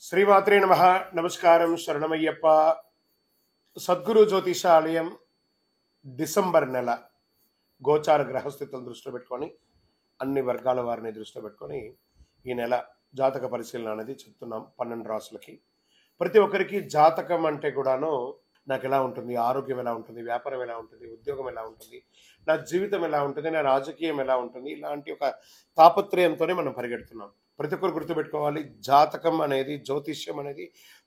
శ్రీమాత్రే నమ. నమస్కారం. శరణమయ్యప్ప. సద్గురు జ్యోతిషాలయం డిసెంబర్ నెల గోచార గ్రహస్థితులను దృష్టిలో పెట్టుకొని అన్ని వర్గాల వారిని దృష్టిలో పెట్టుకొని ఈ నెల జాతక పరిశీలన అనేది చెప్తున్నాం 12 రాసులకి. ప్రతి ఒక్కరికి జాతకం అంటే కూడాను నాకు ఎలా ఉంటుంది, ఆరోగ్యం ఎలా ఉంటుంది, వ్యాపారం ఎలా ఉంటుంది, ఉద్యోగం ఎలా ఉంటుంది, నా జీవితం ఎలా ఉంటుంది, నా రాజకీయం ఎలా ఉంటుంది, ఇలాంటి ఒక తాపత్రయంతోనే మనం పరిగెడుతున్నాం. ప్రతి ఒక్కరు గుర్తుపెట్టుకోవాలి, జాతకం అనేది, జ్యోతిష్యం అనేది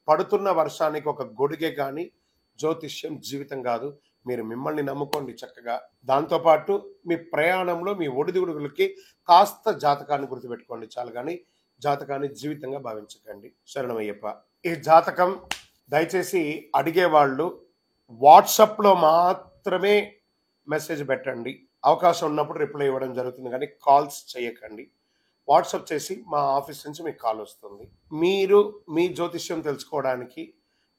పడుతున్న వర్షానికి ఒక గొడుగే కానీ జ్యోతిష్యం జీవితం కాదు. మీరు మిమ్మల్ని నమ్ముకోండి చక్కగా. దాంతోపాటు మీ ప్రయాణంలో మీ ఒడిదుడుగులకి కాస్త జాతకాన్ని గుర్తుపెట్టుకోండి చాలు, కానీ జాతకాన్ని జీవితంగా భావించకండి. శరణమయ్యప్ప. ఈ జాతకం దయచేసి అడిగేవాళ్ళు వాట్సాప్లో మాత్రమే మెసేజ్ పెట్టండి. అవకాశం ఉన్నప్పుడు రిప్లై ఇవ్వడం జరుగుతుంది, కానీ కాల్స్ చేయకండి. వాట్సాప్ చేసి మా ఆఫీస్ నుంచి మీకు కాల్ వస్తుంది. మీరు మీ జ్యోతిష్యం తెలుసుకోవడానికి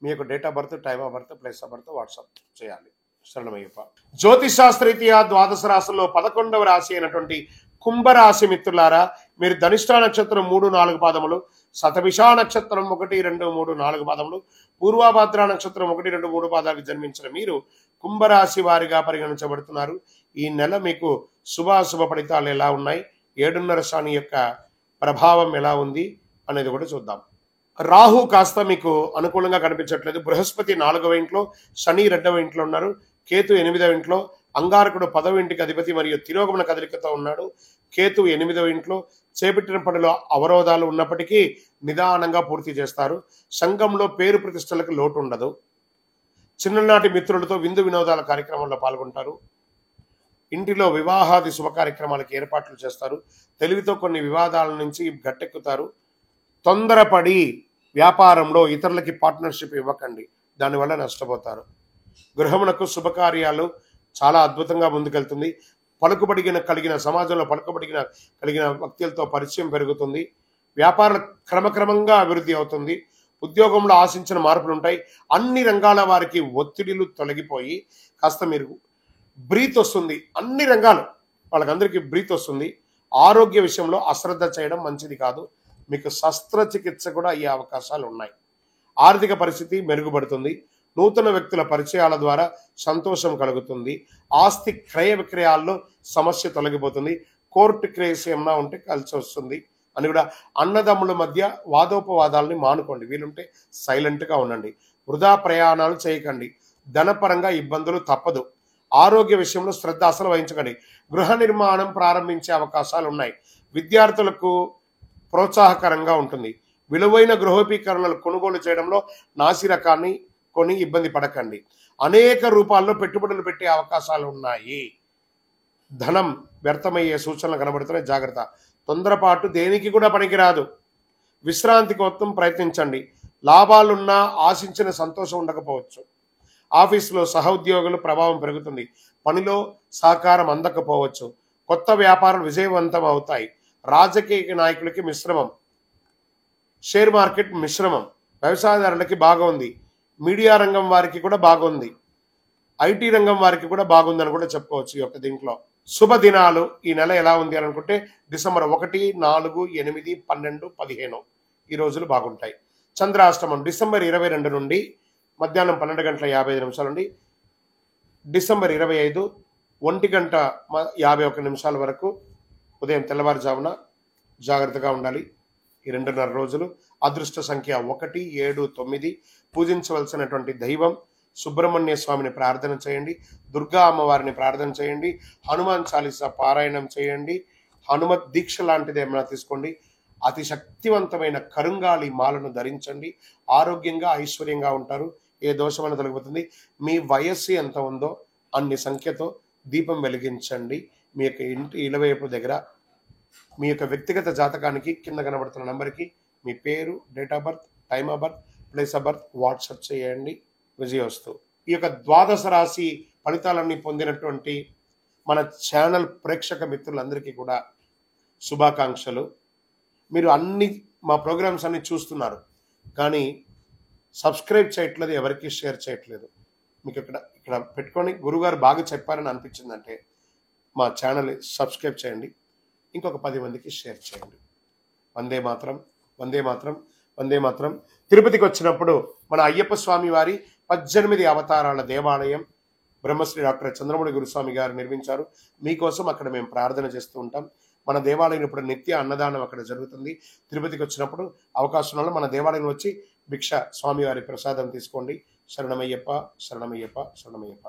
మీ యొక్క date of birth, time of birth, place of birth WhatsApp చేయాలి. శరణమయ్యప్ప. జ్యోతిషాస్త్రరీత్యా ద్వాదశ రాశుల్లో 11వ రాశి అయినటువంటి కుంభరాశి మిత్రులారా, మీరు ధనిష్ఠా నక్షత్రం 3-4 పాదములు, శతభిషా నక్షత్రం 1-2-3-4 పాదములు, పూర్వభద్ర నక్షత్రం 1-2-3 పాదాలకు జన్మించిన మీరు కుంభరాశి వారిగా పరిగణించబడుతున్నారు. ఈ నెల మీకు శుభాశుభ ఫలితాలు ఎలా ఉన్నాయి, 7.5 శని యొక్క ప్రభావం ఎలా ఉంది అనేది కూడా చూద్దాం. రాహు కాస్త మీకు అనుకూలంగా కనిపించట్లేదు. బృహస్పతి 4వ ఇంట్లో, శని 2వ ఇంట్లో ఉన్నారు, కేతు 8వ ఇంట్లో, అంగారకుడు 10వ ఇంటికి అధిపతి మరియు తిరోగమన కదలికతో ఉన్నాడు. కేతు 8వ ఇంట్లో. చేపట్టిన పనిలో అవరోధాలు ఉన్నప్పటికీ నిదానంగా పూర్తి చేస్తారు. సంఘంలో పేరు ప్రతిష్టలకు లోటు ఉండదు. చిన్ననాటి మిత్రులతో విందు వినోదాల కార్యక్రమంలో పాల్గొంటారు. ఇంటిలో వివాహాది శుభ కార్యక్రమాలకు ఏర్పాట్లు చేస్తారు. తెలివితో కొన్ని వివాదాల నుంచి గట్టెక్కుతారు. తొందరపడి వ్యాపారంలో ఇతరులకి పార్ట్నర్షిప్ ఇవ్వకండి, దానివల్ల నష్టపోతారు. గృహమునకు శుభకార్యాలు చాలా అద్భుతంగా ముందుకెళ్తుంది. కలిగిన సమాజంలో కలిగిన వ్యక్తులతో పరిచయం పెరుగుతుంది. వ్యాపారం క్రమక్రమంగా అభివృద్ధి అవుతుంది. ఉద్యోగంలో ఆశించిన మార్పులు ఉంటాయి. అన్ని రంగాల వారికి ఒత్తిడిలు తొలగిపోయి కాస్త మీరు బ్రీత్ వస్తుంది. అన్ని రంగాలు వాళ్ళకందరికీ బ్రీత్ వస్తుంది. ఆరోగ్య విషయంలో అశ్రద్ధ చేయడం మంచిది కాదు. మీకు శస్త్రచికిత్స కూడా అయ్యే అవకాశాలు ఉన్నాయి. ఆర్థిక పరిస్థితి మెరుగుపడుతుంది. నూతన వ్యక్తుల పరిచయాల ద్వారా సంతోషం కలుగుతుంది. ఆస్తి క్రయ విక్రయాల్లో సమస్య తొలగిపోతుంది. కోర్టు కేసు ఏమన్నా ఉంటే కలిసి వస్తుంది అని కూడా. అన్నదమ్ముల మధ్య వాదోపవాదాలని మానుకోండి. వీలుంటే సైలెంట్గా ఉండండి. వృధా ప్రయాణాలు చేయకండి. ధనపరంగా ఇబ్బందులు తప్పదు. ఆరోగ్య విషయంలో శ్రద్ధ అసలు వహించకండి. గృహ నిర్మాణం ప్రారంభించే అవకాశాలు ఉన్నాయి. విద్యార్థులకు ప్రోత్సాహకరంగా ఉంటుంది. విలువైన గృహోపకరణలు కొనుగోలు చేయడంలో నాసి రకాన్ని కొని ఇబ్బంది పడకండి. అనేక రూపాల్లో పెట్టుబడులు పెట్టే అవకాశాలు ఉన్నాయి. ధనం వ్యర్థమయ్యే సూచనలు కనబడుతున్నాయి, జాగ్రత్త. తొందరపాటు దేనికి కూడా పనికిరాదు. విశ్రాంతి కోసం ప్రయత్నించండి. లాభాలున్నా ఆశించిన సంతోషం ఉండకపోవచ్చు. ఆఫీసులో సహోద్యోగుల ప్రభావం పెరుగుతుంది. పనిలో సహకారం అందకపోవచ్చు. కొత్త వ్యాపారాలు విజయవంతం అవుతాయి. రాజకీయ నాయకులకి మిశ్రమం. షేర్ మార్కెట్ మిశ్రమం. వ్యవసాయదారులకి బాగుంది. మీడియా రంగం వారికి కూడా బాగుంది. ఐటీ రంగం వారికి కూడా బాగుందని కూడా చెప్పుకోవచ్చు. ఈ యొక్క దీంట్లో శుభదినాలు ఈ నెల ఎలా ఉంది అని అనుకుంటే డిసెంబర్ 1, 4, 8, 12, 15 ఈ రోజులు బాగుంటాయి. చంద్రాష్టమం డిసెంబర్ 22 నుండి మధ్యాహ్నం 12:55 నుండి డిసెంబర్ 25 1:51 వరకు ఉదయం తెల్లవారుజామున జాగ్రత్తగా ఉండాలి. ఈ 2.5 రోజులు. అదృష్ట సంఖ్య 1, 7, 9. పూజించవలసినటువంటి దైవం సుబ్రహ్మణ్య స్వామిని ప్రార్థన చేయండి. దుర్గా అమ్మవారిని ప్రార్థన చేయండి. హనుమాన్ చాలీసా పారాయణం చేయండి. హనుమత్ దీక్ష లాంటిది ఏమైనా తీసుకోండి. అతి శక్తివంతమైన కరుంగాలి మాలను ధరించండి. ఆరోగ్యంగా ఐశ్వర్యంగా ఉంటారు. ఏ దోషమైన తొలగిపోతుంది. మీ వయస్సు ఎంత ఉందో అన్ని సంఖ్యతో దీపం వెలిగించండి. మీ యొక్క ఇంటి ఇలవైపు దగ్గర మీ యొక్క వ్యక్తిగత జాతకానికి కింద కనబడుతున్న నంబర్కి మీ పేరు, date of birth, time of birth, place of birth WhatsApp చేయండి. విజయోస్తు. ఈ యొక్క ద్వాదశ రాశి ఫలితాలన్నీ పొందినటువంటి మన ఛానల్ ప్రేక్షక మిత్రులందరికీ కూడా శుభాకాంక్షలు. మీరు మా ప్రోగ్రామ్స్ అన్ని చూస్తున్నారు, కానీ సబ్స్క్రైబ్ చేయట్లేదు, ఎవరికి షేర్ చేయట్లేదు. మీకు ఇక్కడ పెట్టుకొని గురుగారు బాగా చెప్పారని అనిపించిందంటే మా ఛానల్ని సబ్స్క్రైబ్ చేయండి. ఇంకొక 10 మందికి షేర్ చేయండి. వందే మాత్రం, వందే మాత్రం. వందే మాత్రం. తిరుపతికి వచ్చినప్పుడు మన అయ్యప్ప స్వామి వారి 18 అవతారాల దేవాలయం బ్రహ్మశ్రీ డాక్టర్ చంద్రమౌళి గురుస్వామి గారు నిర్మించారు. మీకోసం అక్కడ మేము ప్రార్థన చేస్తూ ఉంటాం. మన దేవాలయం ఇప్పుడు నిత్య అన్నదానం అక్కడ జరుగుతుంది. తిరుపతికి వచ్చినప్పుడు అవకాశం వల్ల మన దేవాలయం వచ్చి భిక్ష స్వామివారి ప్రసాదం తీసుకోండి. శరణమయ్యప్ప, శరణమయ్యప్ప, శరణమయ్యప్ప.